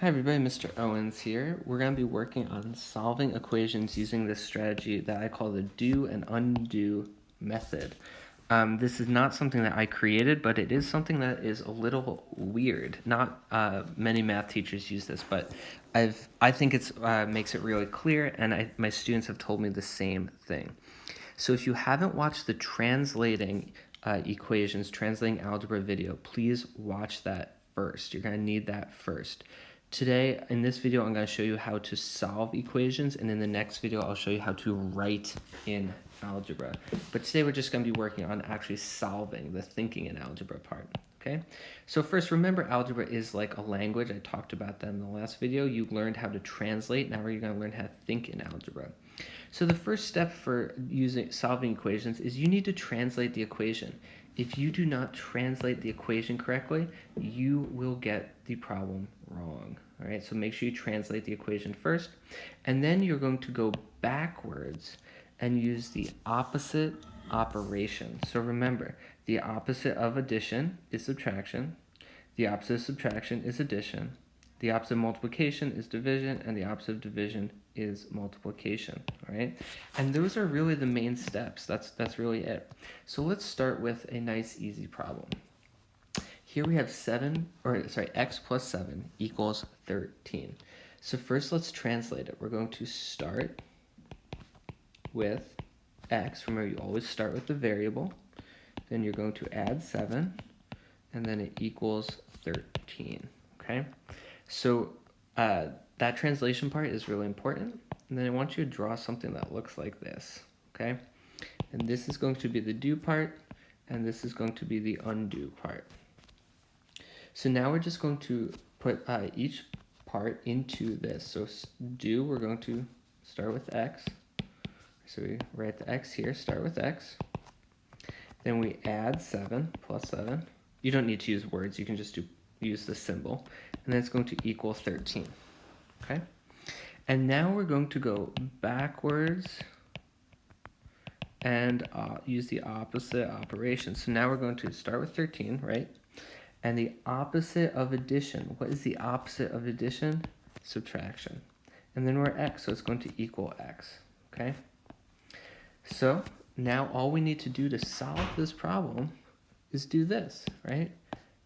Hi everybody, Mr. Owens here. We're going to be working on solving equations using this strategy that I call the do and undo method. This is not something that I created, but it is something that is a little weird. Not many math teachers use this, but I think it makes it really clear, and my students have told me the same thing. So if you haven't watched the translating equations, translating algebra video, please watch that first. You're going to need that first. Today, in this video, I'm going to show you how to solve equations, and in the next video, I'll show you how to write in algebra. But today, we're just going to be working on actually solving the thinking in algebra part, okay? So first, remember algebra is like a language. I talked about that in the last video. You learned how to translate. Now you're going to learn how to think in algebra. So the first step for solving equations is you need to translate the equation. If you do not translate the equation correctly, you will get the problem wrong. All right, so make sure you translate the equation first, and then you're going to go backwards and use the opposite operation. So remember, the opposite of addition is subtraction, the opposite of subtraction is addition, the opposite of multiplication is division, and the opposite of division is multiplication, all right? And those are really the main steps. That's really it. So let's start with a nice, easy problem. Here we have x plus 7 equals 13. So first let's translate it. We're going to start with x. Remember, you always start with the variable. Then you're going to add 7, and then it equals 13, okay? So that translation part is really important. And then I want you to draw something that looks like this, okay? And this is going to be the do part, and this is going to be the undo part. So now we're just going to put each part into this. So do, we're going to start with x. So we write the x here, start with x. Then we add 7 plus 7. You don't need to use words, you can just use the symbol. And then it's going to equal 13, okay? And now we're going to go backwards and use the opposite operation. So now we're going to start with 13, right? And the opposite of addition, what is the opposite of addition? Subtraction. And then we're x, so it's going to equal x, okay? So now all we need to do to solve this problem is do this, right?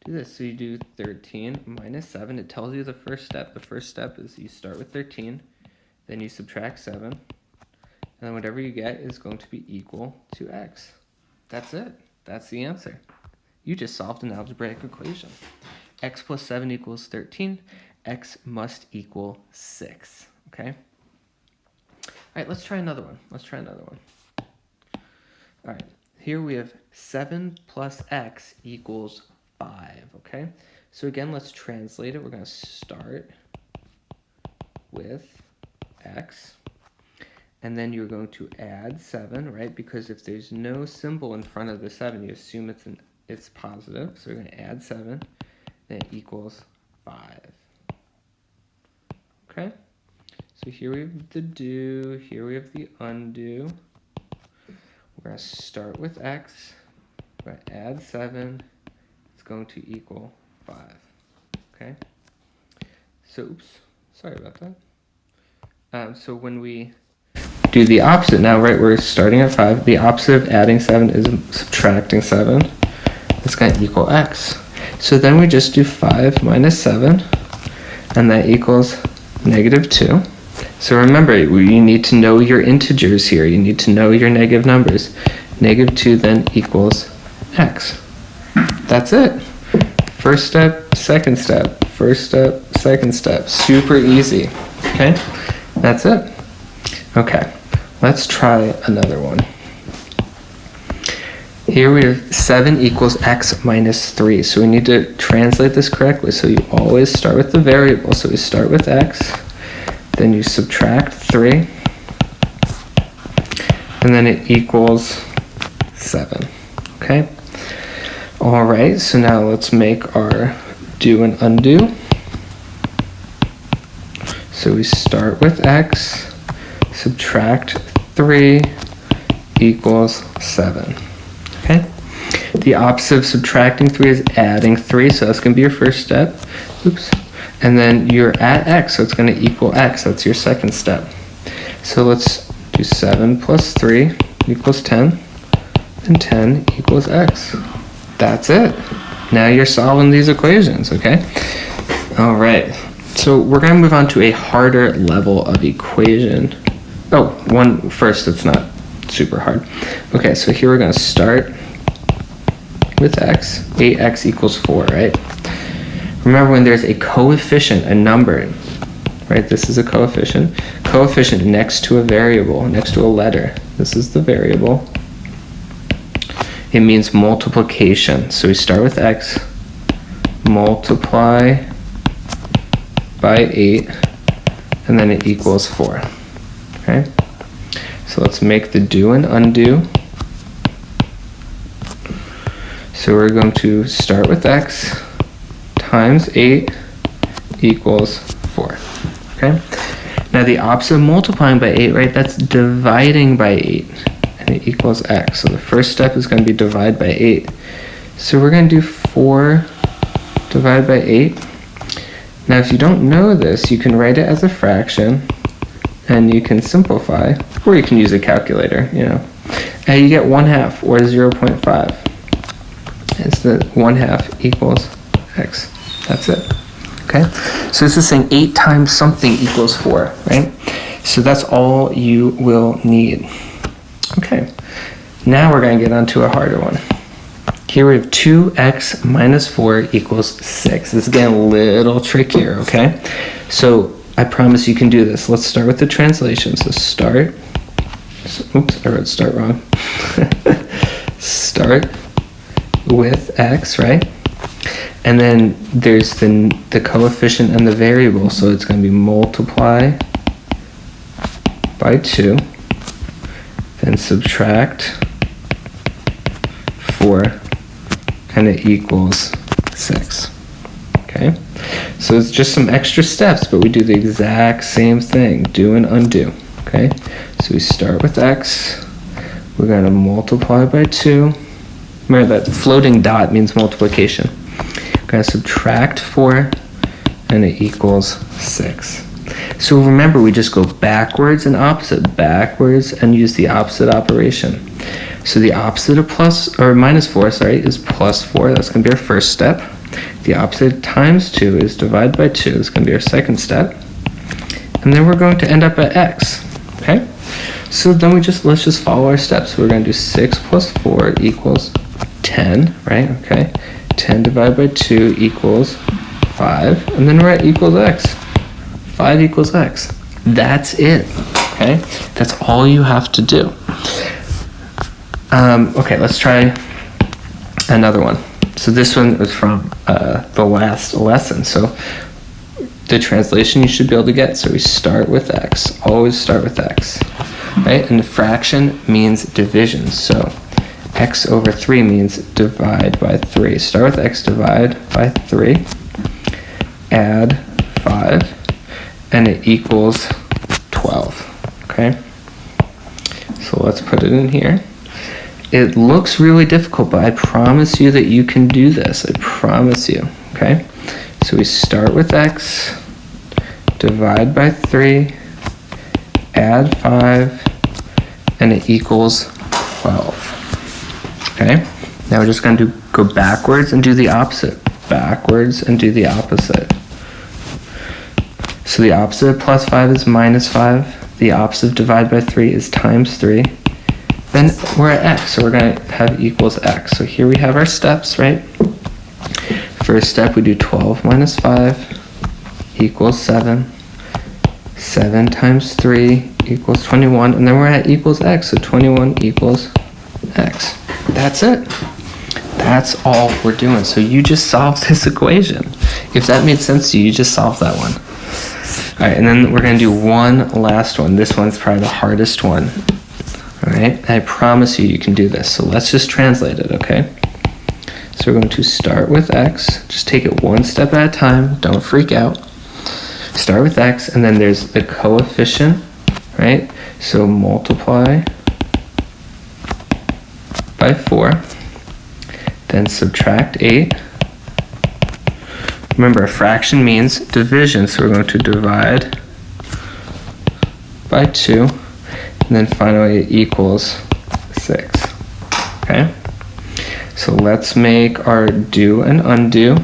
Do this. So you do 13 minus 7. It tells you the first step. The first step is you start with 13, then you subtract 7, and then whatever you get is going to be equal to x. That's it. That's the answer. You just solved an algebraic equation. X plus 7 equals 13. X must equal 6, okay? All right, let's try another one. All right, here we have 7 plus x equals 5, okay? So again, let's translate it. We're going to start with x, and then you're going to add 7, right? Because if there's no symbol in front of the 7, you assume it's positive. So we're going to add 7, then it equals 5. Okay? So here we have the do, here we have the undo. We're going to start with x, we're going to add 7, it's going to equal 5. Okay? So, oops, sorry about that. So when we do the opposite now, right, we're starting at 5. The opposite of adding 7 is subtracting 7. It's going to equal x. So then we just do 5 minus 7, and that equals negative 2. So remember, you need to know your integers here. You need to know your negative numbers. Negative 2 then equals x. That's it. First step, second step, first step, second step. Super easy. Okay? That's it. Okay, let's try another one. Here we have 7 equals x minus 3. So we need to translate this correctly. So you always start with the variable. So we start with x, then you subtract 3, and then it equals 7. Okay? All right, so now let's make our do and undo. So we start with x, subtract 3 equals 7. Okay? The opposite of subtracting 3 is adding 3, so that's going to be your first step. Oops. And then you're at x, so it's going to equal x. That's your second step. So let's do 7 plus 3 equals 10, and 10 equals x. That's it. Now you're solving these equations, okay? All right. So we're going to move on to a harder level of equation. Oh, one first, it's not super hard. Okay, so here we're going to start with x. 8x equals 4, right? Remember, when there's a coefficient, a number, right? This is a coefficient. Coefficient next to a variable, next to a letter. This is the variable. It means multiplication. So we start with x, multiply by 8, and then it equals 4. Okay? So let's make the do and undo. So we're going to start with x times 8 equals 4. Okay? Now the opposite of multiplying by 8, right? That's dividing by 8, and it equals x. So the first step is going to be divide by 8. So we're going to do 4 divided by 8. Now if you don't know this, you can write it as a fraction, and you can simplify, or you can use a calculator, you know. And you get 1/2, or 0.5. It's the 1/2 equals x. That's it. Okay? So this is saying 8 times something equals 4, right? So that's all you will need. Okay. Now we're going to get on to a harder one. Here we have 2x minus 4 equals 6. This is getting a little trickier, okay? So I promise you can do this. Let's start with the translation. So start. Oops, I wrote start wrong. Start with x, right? And then there's the coefficient and the variable, so it's going to be multiply by 2, then subtract 4, and it equals 6. Okay? So it's just some extra steps, but we do the exact same thing, do and undo. Okay? So we start with x, we're going to multiply by 2. Remember that floating dot means multiplication. We're going to subtract 4, and it equals 6. So remember, we just go backwards and opposite, backwards, and use the opposite operation. So the opposite of minus 4, is plus 4. That's going to be our first step. The opposite of times 2 is divide by 2. It's going to be our second step. And then we're going to end up at x. Okay? So then let's just follow our steps. So we're going to do 6 plus 4 equals 10, right? Okay. 10 divided by 2 equals 5. And then we're at equals x. 5 equals x. That's it. Okay? That's all you have to do. Okay, let's try another one. So this one was from the last lesson. So the translation you should be able to get. So we start with x. Always start with x. Right? And the fraction means division. So x over 3 means divide by 3. Start with x, divide by 3. Add 5. And it equals 12. Okay? So let's put it in here. It looks really difficult, but I promise you that you can do this. I promise you. Okay? So we start with x, divide by 3, add 5, and it equals 12. Okay? Now we're just going to go backwards and do the opposite. Backwards and do the opposite. So the opposite of plus 5 is minus 5. The opposite of divide by 3 is times 3. Then we're at x, so we're going to have equals x. So here we have our steps, right? First step, we do 12 minus 5 equals 7. 7 times 3 equals 21. And then we're at equals x, so 21 equals x. That's it. That's all we're doing. So you just solved this equation. If that made sense to you, you just solved that one. All right, and then we're going to do one last one. This one's probably the hardest one. All right, I promise you can do this. So let's just translate it, okay? So we're going to start with x. Just take it one step at a time. Don't freak out. Start with x, and then there's the coefficient, right? So multiply by 4. Then subtract 8. Remember, a fraction means division, so we're going to divide by 2, and then finally it equals 6. Okay? So let's make our do and undo.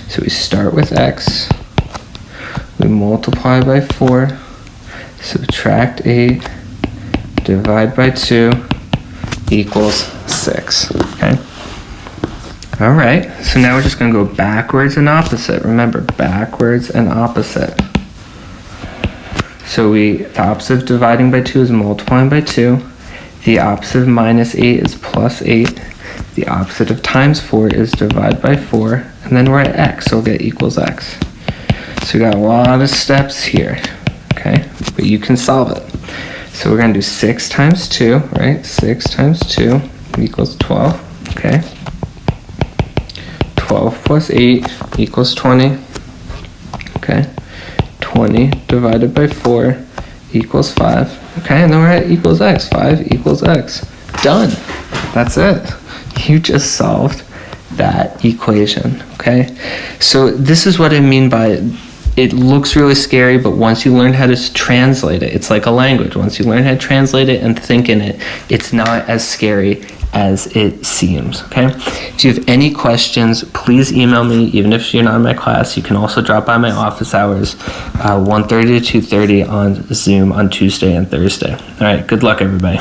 So we start with x, we multiply by 4, subtract 8, divide by 2, equals 6. Okay? All right, so now we're just going to go backwards and opposite. Remember, backwards and opposite. So the opposite of dividing by 2 is multiplying by 2. The opposite of minus 8 is plus 8. The opposite of times 4 is divide by 4. And then we're at x, so we'll get equals x. So we got a lot of steps here, okay? But you can solve it. So we're going to do 6 times 2, right? 6 times 2 equals 12, okay? 12 plus 8 equals 20, okay? 20 divided by 4 equals 5, okay? And then we're at equals x. 5 equals x. Done. That's it. You just solved that equation, okay? So this is what I mean by it looks really scary, but once you learn how to translate it, it's like a language. Once you learn how to translate it and think in it, it's not as scary as it seems, okay? If you have any questions, please email me. Even if you're not in my class, you can also drop by my office hours, 1:30 to 2:30 on Zoom on Tuesday and Thursday. All right, good luck, everybody.